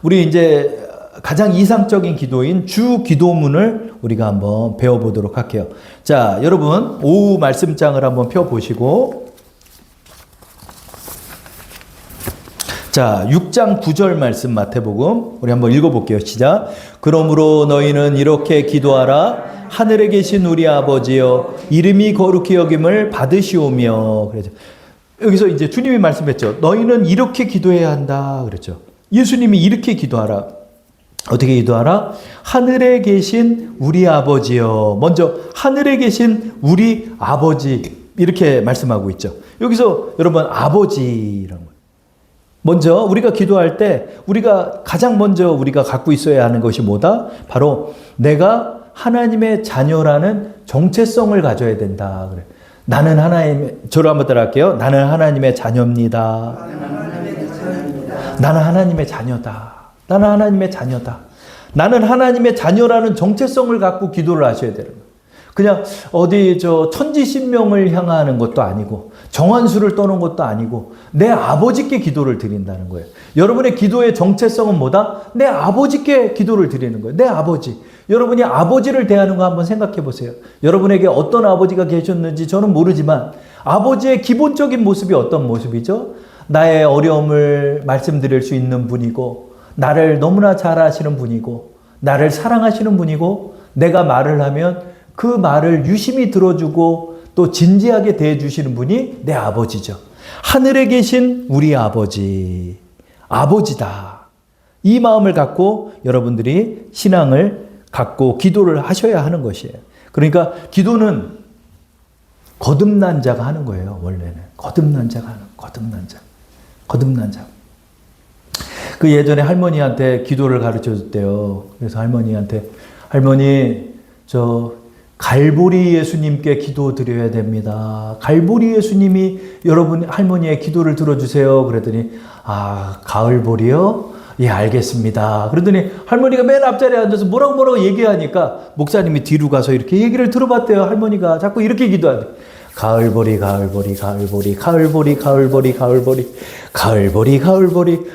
우리 이제 가장 이상적인 기도인 주 기도문을 우리가 한번 배워보도록 할게요. 자, 여러분 오후 말씀장을 한번 펴보시고, 자, 6장 9절 말씀 마태복음 우리 한번 읽어볼게요. 시작. 그러므로 너희는 이렇게 기도하라. 하늘에 계신 우리 아버지여, 이름이 거룩히 여김을 받으시오며. 그랬죠. 여기서 이제 주님이 말씀했죠. 너희는 이렇게 기도해야 한다. 그랬죠. 예수님이 이렇게 기도하라. 어떻게 기도하라? 하늘에 계신 우리 아버지여. 먼저 하늘에 계신 우리 아버지, 이렇게 말씀하고 있죠. 여기서 여러분 아버지라는 거예요. 먼저 우리가 기도할 때 우리가 가장 먼저 우리가 갖고 있어야 하는 것이 뭐다? 바로 내가 하나님의 자녀라는 정체성을 가져야 된다. 그래. 나는 하나님의, 저를 한번 따라할게요. 나는 하나님의 자녀입니다. 나는 하나님의 자녀다. 나는 하나님의 자녀다. 나는 하나님의 자녀라는 정체성을 갖고 기도를 하셔야 되는 거예요. 그냥 어디 천지신명을 향하는 것도 아니고 정한수를 떠는 것도 아니고 내 아버지께 기도를 드린다는 거예요. 여러분의 기도의 정체성은 뭐다? 내 아버지께 기도를 드리는 거예요. 내 아버지. 여러분이 아버지를 대하는 거 한번 생각해 보세요. 여러분에게 어떤 아버지가 계셨는지 저는 모르지만 아버지의 기본적인 모습이 어떤 모습이죠? 나의 어려움을 말씀드릴 수 있는 분이고, 나를 너무나 잘 아시는 분이고, 나를 사랑하시는 분이고, 내가 말을 하면 그 말을 유심히 들어주고 또 진지하게 대해주시는 분이 내 아버지죠. 하늘에 계신 우리 아버지, 아버지다. 이 마음을 갖고 여러분들이 신앙을 갖고 기도를 하셔야 하는 것이에요. 그러니까 기도는 거듭난 자가 하는 거예요. 원래는 거듭난 자가 하는, 거듭난 자. 그 예전에 할머니한테 기도를 가르쳐 줬대요. 그래서 할머니한테, 할머니 갈보리 예수님께 기도 드려야 됩니다. 갈보리 예수님이 여러분 할머니의 기도를 들어주세요. 그랬더니 가을보리요? 예, 알겠습니다. 그러더니 할머니가 맨 앞자리에 앉아서 뭐라고 얘기하니까 목사님이 뒤로 가서 이렇게 얘기를 들어봤대요. 할머니가 자꾸 이렇게 기도하대. 가을보리.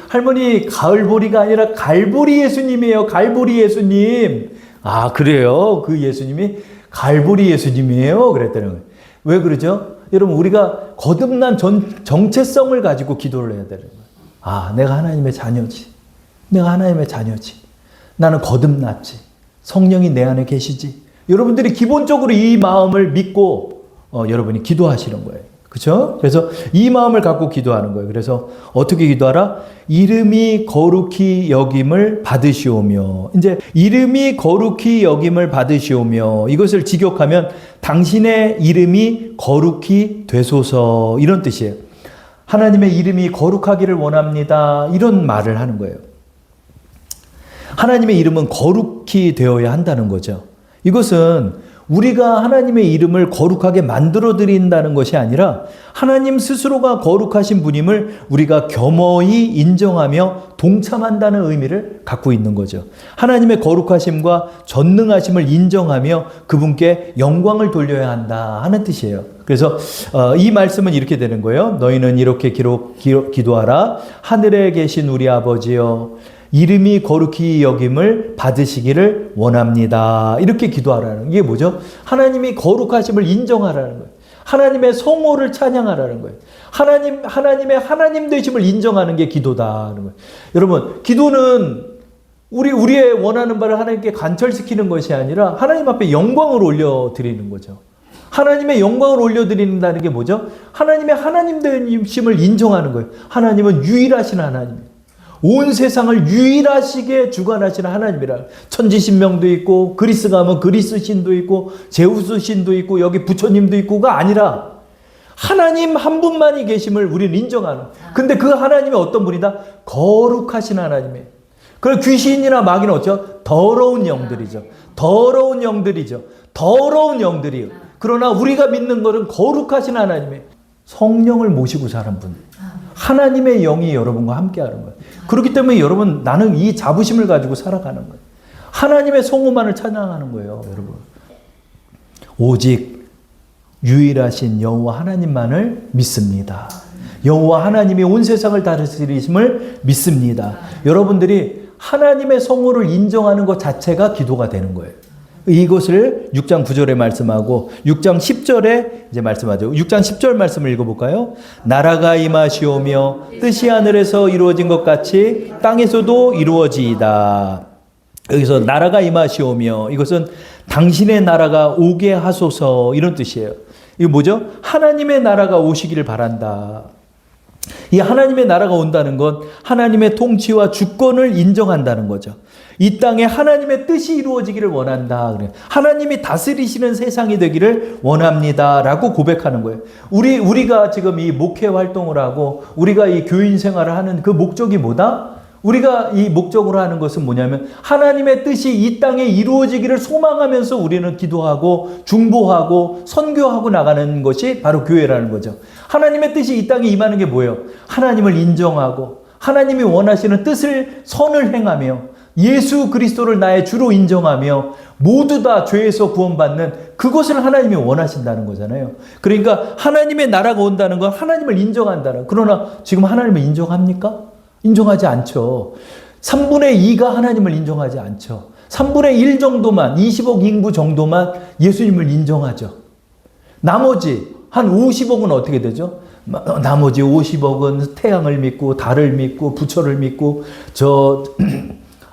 할머니, 가을보리가 아니라 갈보리 예수님이에요. 갈보리 예수님. 그래요? 그 예수님이 갈보리 예수님이에요? 그랬다는 거예요. 왜 그러죠? 여러분, 우리가 거듭난 정체성을 가지고 기도를 해야 되는 거예요. 내가 하나님의 자녀지. 나는 거듭났지. 성령이 내 안에 계시지. 여러분들이 기본적으로 이 마음을 믿고 여러분이 기도하시는 거예요. 그렇죠? 그래서 이 마음을 갖고 기도하는 거예요. 그래서 어떻게 기도하라? 이름이 거룩히 여김을 받으시오며. 이제 이름이 거룩히 여김을 받으시오며, 이것을 직역하면 당신의 이름이 거룩히 되소서, 이런 뜻이에요. 하나님의 이름이 거룩하기를 원합니다. 이런 말을 하는 거예요. 하나님의 이름은 거룩히 되어야 한다는 거죠. 이것은 우리가 하나님의 이름을 거룩하게 만들어 드린다는 것이 아니라 하나님 스스로가 거룩하신 분임을 우리가 겸허히 인정하며 동참한다는 의미를 갖고 있는 거죠. 하나님의 거룩하심과 전능하심을 인정하며 그분께 영광을 돌려야 한다 하는 뜻이에요. 그래서 이 말씀은 이렇게 되는 거예요. 너희는 이렇게 기도하라. 하늘에 계신 우리 아버지여, 이름이 거룩히 여김을 받으시기를 원합니다. 이렇게 기도하라는, 이게 뭐죠? 하나님이 거룩하심을 인정하라는 거예요. 하나님의 성호를 찬양하라는 거예요. 하나님의 하나님 되심을 인정하는 게 기도다는 거예요. 여러분, 기도는 우리의 원하는 바를 하나님께 관철시키는 것이 아니라 하나님 앞에 영광을 올려드리는 거죠. 하나님의 영광을 올려드린다는 게 뭐죠? 하나님의 하나님 되심을 인정하는 거예요. 하나님은 유일하신 하나님이에요. 온 세상을 유일하시게 주관하시는 하나님이라. 천지신명도 있고, 그리스 가면 그리스 신도 있고, 제우스 신도 있고, 여기 부처님도 있고가 아니라 하나님 한 분만이 계심을 우리는 인정하는. 근데 그 하나님이 어떤 분이다? 거룩하신 하나님이에요. 그럼 귀신이나 마귀는 어쩌죠? 더러운 영들이죠. 더러운 영들이에요. 그러나 우리가 믿는 것은 거룩하신 하나님이에요. 성령을 모시고 사는 분. 하나님의 영이 여러분과 함께 하는 거예요. 그렇기 때문에 여러분, 나는 이 자부심을 가지고 살아가는 거예요. 하나님의 성호만을 찬양하는 거예요, 여러분. 오직 유일하신 여호와 하나님만을 믿습니다. 여호와 하나님이 온 세상을 다스리심을 믿습니다. 여러분들이 하나님의 성호를 인정하는 것 자체가 기도가 되는 거예요. 이것을 6장 9절에 말씀하고 6장 10절에 이제 말씀하죠. 6장 10절 말씀을 읽어볼까요? 나라가 임하시오며 뜻이 하늘에서 이루어진 것 같이 땅에서도 이루어지이다. 여기서 나라가 임하시오며 이것은 당신의 나라가 오게 하소서 이런 뜻이에요. 이거 뭐죠? 하나님의 나라가 오시기를 바란다. 이 하나님의 나라가 온다는 건 하나님의 통치와 주권을 인정한다는 거죠. 이 땅에 하나님의 뜻이 이루어지기를 원한다. 하나님이 다스리시는 세상이 되기를 원합니다라고 고백하는 거예요. 우리가 지금 이 목회 활동을 하고 우리가 이 교인 생활을 하는 그 목적이 뭐다? 우리가 이 목적으로 하는 것은 뭐냐면 하나님의 뜻이 이 땅에 이루어지기를 소망하면서 우리는 기도하고 중보하고 선교하고 나가는 것이 바로 교회라는 거죠. 하나님의 뜻이 이 땅에 임하는 게 뭐예요? 하나님을 인정하고 하나님이 원하시는 뜻을 선을 행하며 예수 그리스도를 나의 주로 인정하며 모두 다 죄에서 구원받는 그것을 하나님이 원하신다는 거잖아요. 그러니까 하나님의 나라가 온다는 건 하나님을 인정한다는. 그러나 지금 하나님을 인정합니까? 인정하지 않죠. 3분의 2가 하나님을 인정하지 않죠. 3분의 1 정도만, 20억 인구 정도만 예수님을 인정하죠. 나머지 한 50억은 어떻게 되죠? 나머지 50억은 태양을 믿고 달을 믿고 부처를 믿고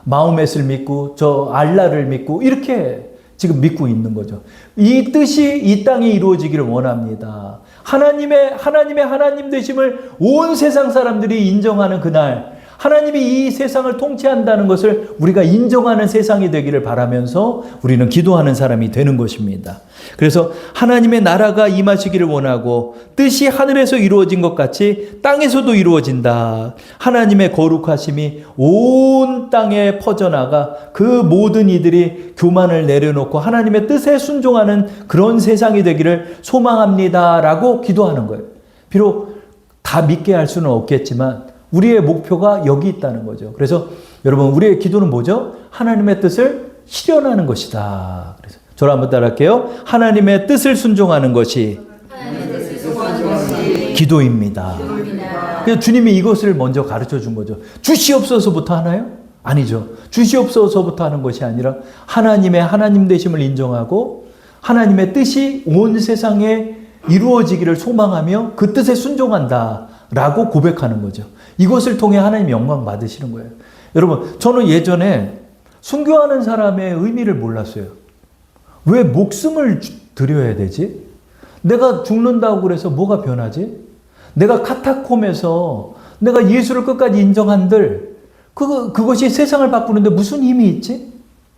마호멧을 믿고 알라를 믿고 이렇게 지금 믿고 있는 거죠. 이 뜻이 이 땅에 이루어지기를 원합니다. 하나님의 하나님 되심을 온 세상 사람들이 인정하는 그날, 하나님이 이 세상을 통치한다는 것을 우리가 인정하는 세상이 되기를 바라면서 우리는 기도하는 사람이 되는 것입니다. 그래서 하나님의 나라가 임하시기를 원하고 뜻이 하늘에서 이루어진 것 같이 땅에서도 이루어진다. 하나님의 거룩하심이 온 땅에 퍼져나가 그 모든 이들이 교만을 내려놓고 하나님의 뜻에 순종하는 그런 세상이 되기를 소망합니다라고 기도하는 거예요. 비록 다 믿게 할 수는 없겠지만 우리의 목표가 여기 있다는 거죠. 그래서 여러분 우리의 기도는 뭐죠? 하나님의 뜻을 실현하는 것이다. 그래서 저를 한번 따라할게요. 하나님의 뜻을 순종하는 것이 기도입니다. 그래서 주님이 이것을 먼저 가르쳐 준 거죠. 주시옵소서부터 하나요? 아니죠. 주시옵소서부터 하는 것이 아니라 하나님의 하나님 되심을 인정하고 하나님의 뜻이 온 세상에 이루어지기를 소망하며 그 뜻에 순종한다라고 고백하는 거죠. 이것을 통해 하나님 영광 받으시는 거예요. 여러분, 저는 예전에 순교하는 사람의 의미를 몰랐어요. 왜 목숨을 드려야 되지? 내가 죽는다고 그래서 뭐가 변하지? 내가 카타콤에서 내가 예수를 끝까지 인정한들 그것이 세상을 바꾸는데 무슨 힘이 있지?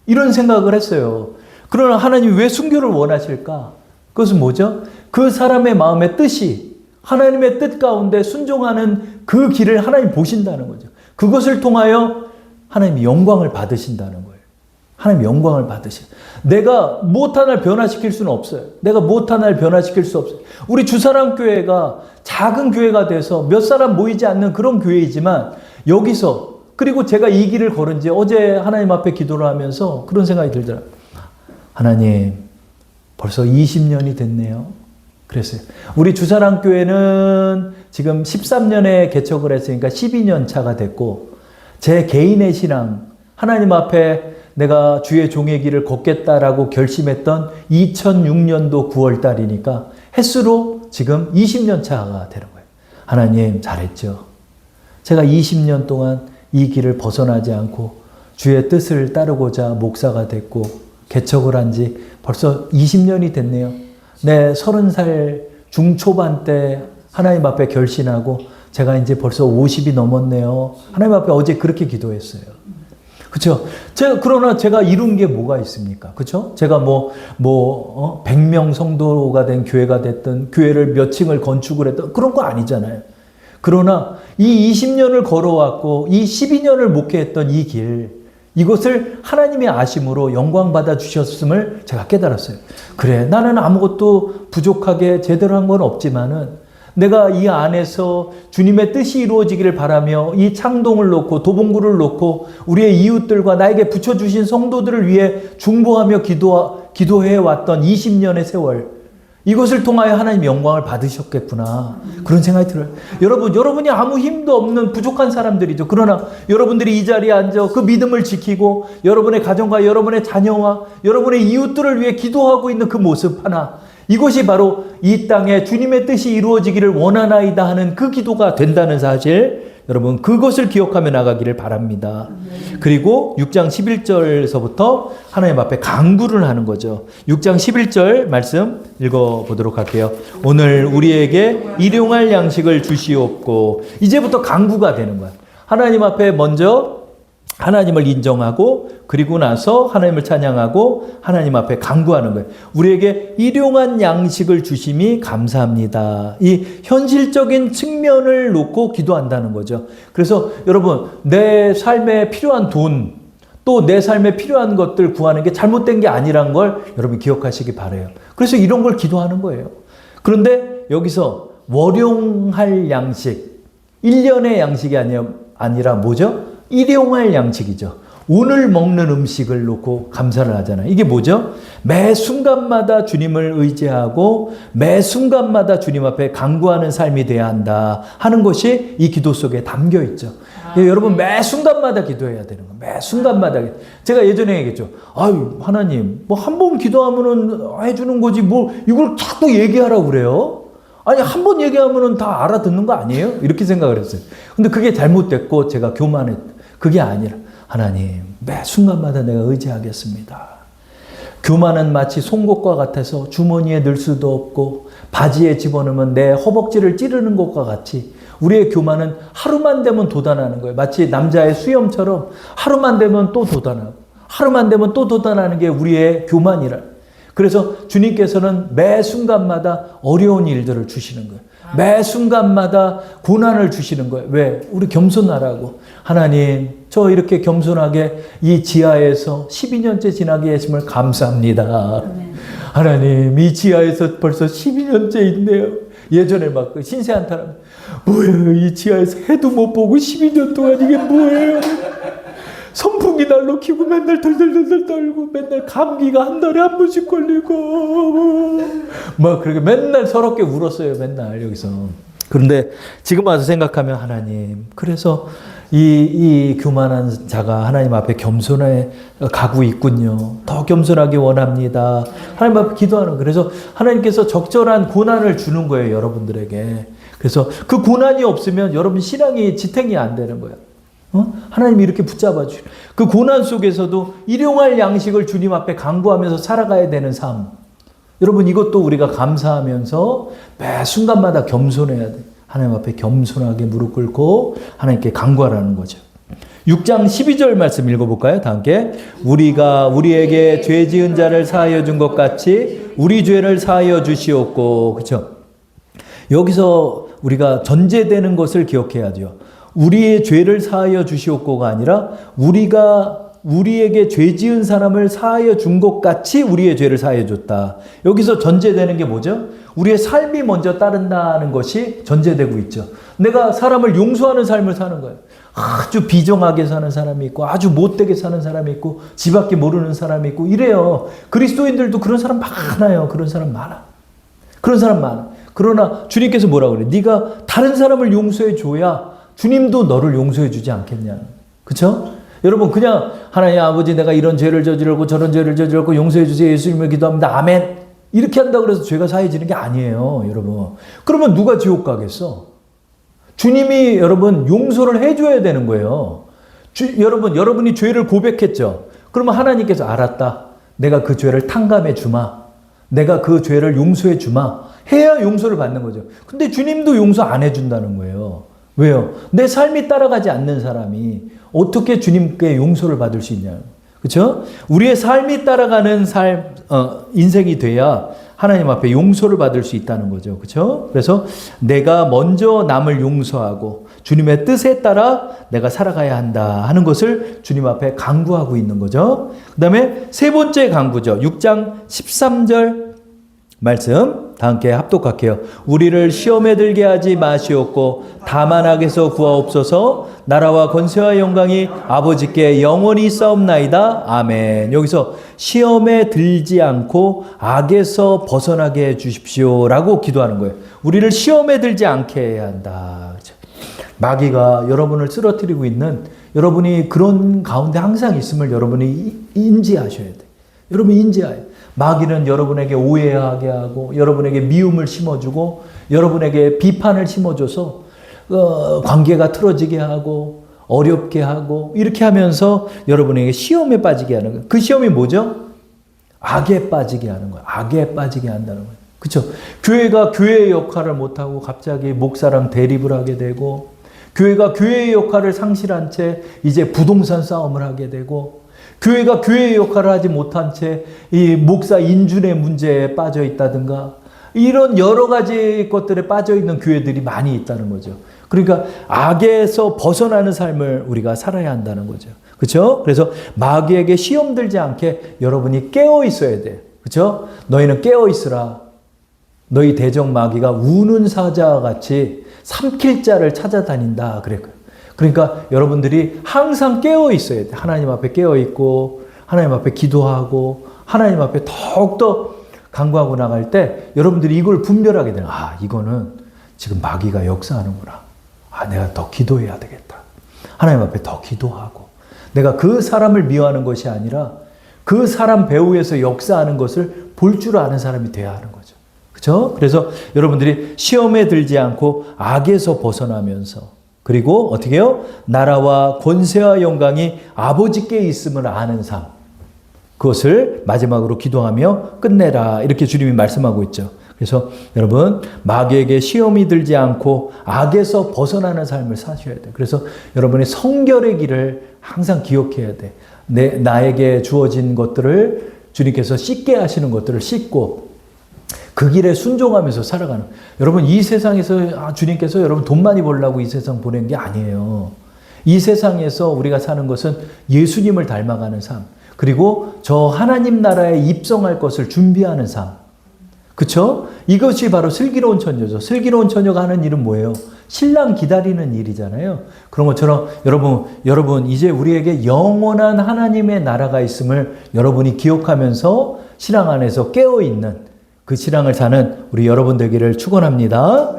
이런 생각을 했어요. 그러나 하나님이 왜 순교를 원하실까? 그것은 뭐죠? 그 사람의 마음의 뜻이 하나님의 뜻 가운데 순종하는 그 길을 하나님 보신다는 거죠. 그것을 통하여 하나님이 영광을 받으신다는 거예요. 하나님 영광을 받으신. 내가 무엇 하나를 변화시킬 수는 없어요. 내가 무엇 하나를 변화시킬 수 없어요. 우리 주사랑교회가 작은 교회가 돼서 몇 사람 모이지 않는 그런 교회이지만 여기서 그리고 제가 이 길을 걸은 지 어제 하나님 앞에 기도를 하면서 그런 생각이 들더라고요. 하나님 벌써 20년이 됐네요. 그랬어요. 우리 주사랑교회는 지금 13년에 개척을 했으니까 12년 차가 됐고 제 개인의 신앙 하나님 앞에 내가 주의 종의 길을 걷겠다라고 결심했던 2006년도 9월 달이니까 횟수로 지금 20년 차가 되는 거예요. 하나님 잘했죠. 제가 20년 동안 이 길을 벗어나지 않고 주의 뜻을 따르고자 목사가 됐고 개척을 한 지 벌써 20년이 됐네요. 내 30살 중초반 때 하나님 앞에 결신하고 제가 이제 벌써 50이 넘었네요. 하나님 앞에 어제 그렇게 기도했어요. 그렇죠? 그러나 제가 이룬 게 뭐가 있습니까? 그렇죠? 제가 100명 성도가 된 교회가 됐든 교회를 몇 층을 건축을 했든 그런 거 아니잖아요. 그러나 이 20년을 걸어왔고 이 12년을 목회했던 이 길, 이것을 하나님의 아심으로 영광 받아 주셨음을 제가 깨달았어요. 그래, 나는 아무것도 부족하게 제대로 한 건 없지만은 내가 이 안에서 주님의 뜻이 이루어지기를 바라며 이 창동을 놓고 도봉구를 놓고 우리의 이웃들과 나에게 붙여주신 성도들을 위해 중보하며 기도해 왔던 20년의 세월, 이것을 통하여 하나님 영광을 받으셨겠구나. 그런 생각이 들어요. 여러분이 아무 힘도 없는 부족한 사람들이죠. 그러나 여러분들이 이 자리에 앉아 그 믿음을 지키고 여러분의 가정과 여러분의 자녀와 여러분의 이웃들을 위해 기도하고 있는 그 모습 하나, 이것이 바로 이 땅에 주님의 뜻이 이루어지기를 원하나이다 하는 그 기도가 된다는 사실, 여러분 그것을 기억하며 나가기를 바랍니다. 그리고 6장 11절에서부터 하나님 앞에 간구를 하는 거죠. 6장 11절 말씀 읽어보도록 할게요. 오늘 우리에게 일용할 양식을 주시옵고. 이제부터 간구가 되는 거야. 하나님 앞에 먼저 하나님을 인정하고 그리고 나서 하나님을 찬양하고 하나님 앞에 간구하는 거예요. 우리에게 일용한 양식을 주심이 감사합니다. 이 현실적인 측면을 놓고 기도한다는 거죠. 그래서 여러분, 내 삶에 필요한 돈, 또 내 삶에 필요한 것들 구하는 게 잘못된 게 아니란 걸 여러분 기억하시기 바라요. 그래서 이런 걸 기도하는 거예요. 그런데 여기서 월용할 양식, 1년의 양식이 아니라 뭐죠? 일용할 양식이죠. 오늘 먹는 음식을 놓고 감사를 하잖아요. 이게 뭐죠? 매 순간마다 주님을 의지하고 매 순간마다 주님 앞에 간구하는 삶이 돼야 한다 하는 것이 이 기도 속에 담겨 있죠. 여러분 매 순간마다 기도해야 되는 거예요. 매 순간마다. 제가 예전에 얘기했죠. 아유 하나님 뭐 한 번 기도하면은 해주는 거지 뭐 이걸 자꾸 얘기하라고 그래요? 아니 한 번 얘기하면은 다 알아듣는 거 아니에요? 이렇게 생각을 했어요. 근데 그게 잘못됐고 제가 교만했다. 그게 아니라 하나님 매 순간마다 내가 의지하겠습니다. 교만은 마치 송곳과 같아서 주머니에 넣을 수도 없고 바지에 집어넣으면 내 허벅지를 찌르는 것과 같이 우리의 교만은 하루만 되면 돋아나는 거예요. 마치 남자의 수염처럼 하루만 되면 또 돋아나고 하루만 되면 또 돋아나는 게 우리의 교만이라. 그래서 주님께서는 매 순간마다 어려운 일들을 주시는 거예요. 매 순간마다 고난을 주시는 거예요. 왜? 우리 겸손하라고. 하나님, 저 이렇게 겸손하게 이 지하에서 12년째 지나게 했음을 감사합니다. 하나님, 이 지하에서 벌써 12년째 있네요. 예전에 막 신세한 사람, 뭐예요? 이 지하에서 해도 못 보고 12년 동안 이게 뭐예요? 선풍기 날로 키고 맨날 덜덜덜 떨고 맨날 감기가 한 달에 한 번씩 걸리고 막 그렇게 맨날 서럽게 울었어요. 맨날 여기서. 그런데 지금 와서 생각하면 하나님, 그래서 이 교만한 자가 하나님 앞에 겸손해 가고 있군요. 더 겸손하게 원합니다. 하나님 앞에 기도하는 거예요. 그래서 하나님께서 적절한 고난을 주는 거예요. 여러분들에게. 그래서 그 고난이 없으면 여러분 신앙이 지탱이 안 되는 거예요. 하나님이 이렇게 붙잡아 주시고 그 고난 속에서도 일용할 양식을 주님 앞에 간구하면서 살아가야 되는 삶. 여러분 이것도 우리가 감사하면서 매 순간마다 겸손해야 돼. 하나님 앞에 겸손하게 무릎 꿇고 하나님께 간구하라는 거죠. 6장 12절 말씀 읽어볼까요? 다 함께. 우리가 우리에게 죄 지은 자를 사하여 준 것 같이 우리 죄를 사하여 주시옵고. 그렇죠? 여기서 우리가 전제되는 것을 기억해야죠. 우리의 죄를 사하여 주시옵고가 아니라 우리가 우리에게 죄 지은 사람을 사하여 준 것 같이 우리의 죄를 사하여 줬다. 여기서 전제되는 게 뭐죠? 우리의 삶이 먼저 따른다는 것이 전제되고 있죠. 내가 사람을 용서하는 삶을 사는 거예요. 아주 비정하게 사는 사람이 있고 아주 못되게 사는 사람이 있고 지밖에 모르는 사람이 있고 이래요. 그리스도인들도 그런 사람 많아요. 그런 사람 많아. 그런 사람 많아. 그러나 주님께서 뭐라고 그래요? 네가 다른 사람을 용서해 줘야 주님도 너를 용서해 주지 않겠냐. 그렇죠? 여러분 그냥 하나님 아버지 내가 이런 죄를 저질렀고 저런 죄를 저질렀고 용서해 주세요. 예수님을 기도합니다. 아멘. 이렇게 한다고 해서 죄가 사해지는 게 아니에요. 여러분. 그러면 누가 지옥 가겠어? 주님이 여러분 용서를 해줘야 되는 거예요. 여러분이 죄를 고백했죠. 그러면 하나님께서 알았다. 내가 그 죄를 탕감해 주마. 내가 그 죄를 용서해 주마. 해야 용서를 받는 거죠. 근데 주님도 용서 안 해준다는 거예요. 왜요? 내 삶이 따라가지 않는 사람이 어떻게 주님께 용서를 받을 수 있냐. 그렇죠? 우리의 삶이 따라가는 인생이 돼야 하나님 앞에 용서를 받을 수 있다는 거죠. 그렇죠? 그래서 내가 먼저 남을 용서하고 주님의 뜻에 따라 내가 살아가야 한다 하는 것을 주님 앞에 간구하고 있는 거죠. 그 다음에 세 번째 간구죠. 6장 13절 말씀 다 함께 합독할게요. 우리를 시험에 들게 하지 마시옵고 다만 악에서 구하옵소서. 나라와 권세와 영광이 아버지께 영원히 있사옵나이다. 아멘. 여기서 시험에 들지 않고 악에서 벗어나게 해 주십시오라고 기도하는 거예요. 우리를 시험에 들지 않게 해야 한다. 마귀가 여러분을 쓰러뜨리고 있는, 여러분이 그런 가운데 항상 있음을 여러분이 인지하셔야 돼요. 여러분 인지해요. 마귀는 여러분에게 오해하게 하고 여러분에게 미움을 심어주고 여러분에게 비판을 심어줘서 관계가 틀어지게 하고 어렵게 하고 이렇게 하면서 여러분에게 시험에 빠지게 하는 거예요. 그 시험이 뭐죠? 악에 빠지게 하는 거예요. 악에 빠지게 한다는 거예요. 그렇죠? 교회가 교회의 역할을 못하고 갑자기 목사랑 대립을 하게 되고, 교회가 교회의 역할을 상실한 채 이제 부동산 싸움을 하게 되고, 교회가 교회의 역할을 하지 못한 채 이 목사 인준의 문제에 빠져 있다든가, 이런 여러 가지 것들에 빠져 있는 교회들이 많이 있다는 거죠. 그러니까 악에서 벗어나는 삶을 우리가 살아야 한다는 거죠. 그렇죠? 그래서 마귀에게 시험 들지 않게 여러분이 깨어 있어야 돼. 그렇죠? 너희는 깨어 있으라. 너희 대적 마귀가 우는 사자와 같이 삼킬 자를 찾아다닌다. 그러니까 여러분들이 항상 깨어 있어야 돼. 하나님 앞에 깨어 있고 하나님 앞에 기도하고 하나님 앞에 더욱더 간구하고 나갈 때 여러분들이 이걸 분별하게 되는, 아, 이거는 지금 마귀가 역사하는구나. 아, 내가 더 기도해야 되겠다. 하나님 앞에 더 기도하고 내가 그 사람을 미워하는 것이 아니라 그 사람 배후에서 역사하는 것을 볼 줄 아는 사람이 돼야 하는 거죠. 그렇죠? 그래서 여러분들이 시험에 들지 않고 악에서 벗어나면서, 그리고 어떻게 해요? 나라와 권세와 영광이 아버지께 있음을 아는 삶, 그것을 마지막으로 기도하며 끝내라, 이렇게 주님이 말씀하고 있죠. 그래서 여러분, 마귀에게 시험이 들지 않고 악에서 벗어나는 삶을 사셔야 돼요. 그래서 여러분이 성결의 길을 항상 기억해야 돼. 나에게 주어진 것들을 주님께서 씻게 하시는 것들을 씻고 그 길에 순종하면서 살아가는. 여러분, 이 세상에서 주님께서 여러분 돈 많이 벌려고 이 세상 보낸 게 아니에요. 이 세상에서 우리가 사는 것은 예수님을 닮아가는 삶, 그리고 저 하나님 나라에 입성할 것을 준비하는 삶. 그쵸? 이것이 바로 슬기로운 처녀죠. 슬기로운 처녀가 하는 일은 뭐예요? 신랑 기다리는 일이잖아요. 그런 것처럼 여러분 이제 우리에게 영원한 하나님의 나라가 있음을 여러분이 기억하면서 신앙 안에서 깨어있는 그 신앙을 사는 우리 여러분 되기를 축원합니다.